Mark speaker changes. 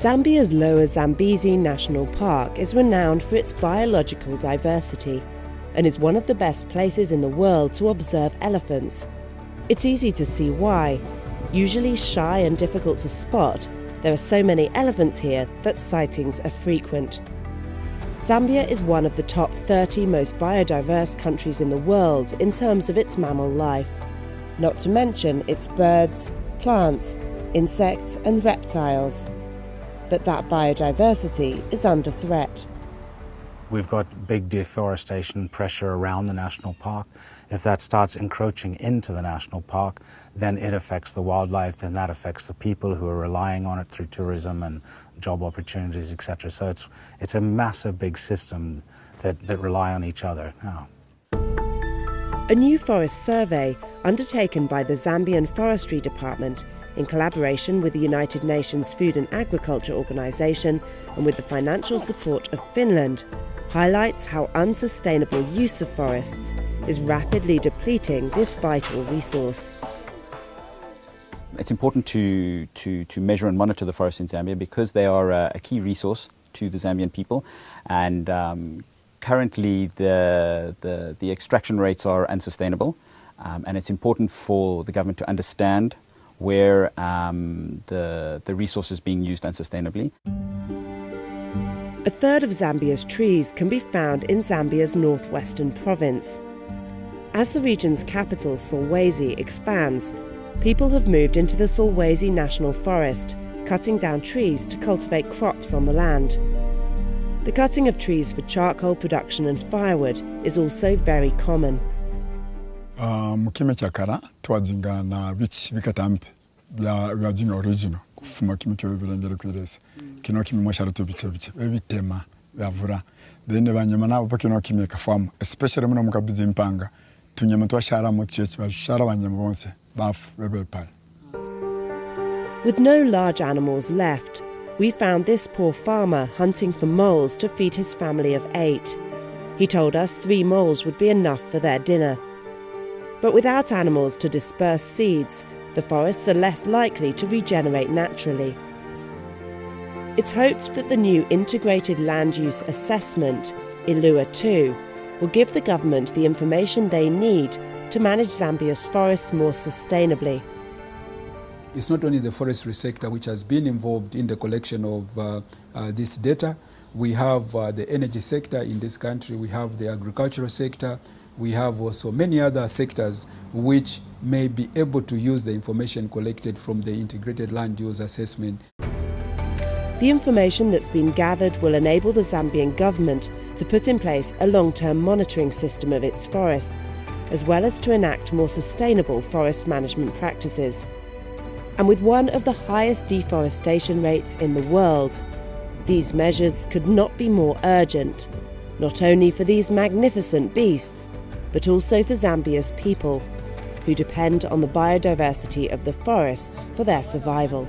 Speaker 1: Zambia's Lower Zambezi National Park is renowned for its biological diversity and is one of the best places in the world to observe elephants. It's easy to see why. Usually shy and difficult to spot, there are so many elephants here that sightings are frequent. Zambia is one of the top 30 most biodiverse countries in the world in terms of its mammal life, not to mention its birds, plants, insects and reptiles. But that biodiversity is under threat.
Speaker 2: We've got big deforestation pressure around the national park. If that starts encroaching into the national park, then it affects the wildlife, then that affects the people who are relying on it through tourism and job opportunities, etc. So it's a massive big system that rely on each other now.
Speaker 1: A new forest survey undertaken by the Zambian Forestry Department in collaboration with the United Nations Food and Agriculture Organization and with the financial support of Finland highlights how unsustainable use of forests is rapidly depleting this vital resource.
Speaker 3: It's important to measure and monitor the forests in Zambia because they are a key resource to the Zambian people, and currently the extraction rates are unsustainable, and it's important for the government to understand where the resource is being used unsustainably.
Speaker 1: A third of Zambia's trees can be found in Zambia's northwestern province. As the region's capital, Solwezi, expands, people have moved into the Solwezi National Forest, cutting down trees to cultivate crops on the land. The cutting of trees for charcoal production and firewood is also very common.
Speaker 4: Mukime chakara twadzinga na bikatampe bya original kufuma kimike birengere kwireza kino kimi mwasharuto bice ebitema byavura then banyama nabo pakino kimi kafamu especially muno mukabizi impanga tunyama twashara mu church bashara banyama bonse bafu bebepal.
Speaker 1: With no large animals left, we found this poor farmer hunting for moles to feed his family of 8. He told us 3 moles would be enough for their dinner. But without animals to disperse seeds, the forests are less likely to regenerate naturally. It's hoped that the new Integrated Land Use Assessment, ILUA 2, will give the government the information they need to manage Zambia's forests more sustainably.
Speaker 5: It's not only the forestry sector which has been involved in the collection of this data. We have the energy sector in this country, we have the agricultural sector, we have also many other sectors which may be able to use the information collected from the Integrated Land Use Assessment.
Speaker 1: The information that's been gathered will enable the Zambian government to put in place a long-term monitoring system of its forests, as well as to enact more sustainable forest management practices. And with one of the highest deforestation rates in the world, these measures could not be more urgent, not only for these magnificent beasts, but also for Zambia's people, who depend on the biodiversity of the forests for their survival.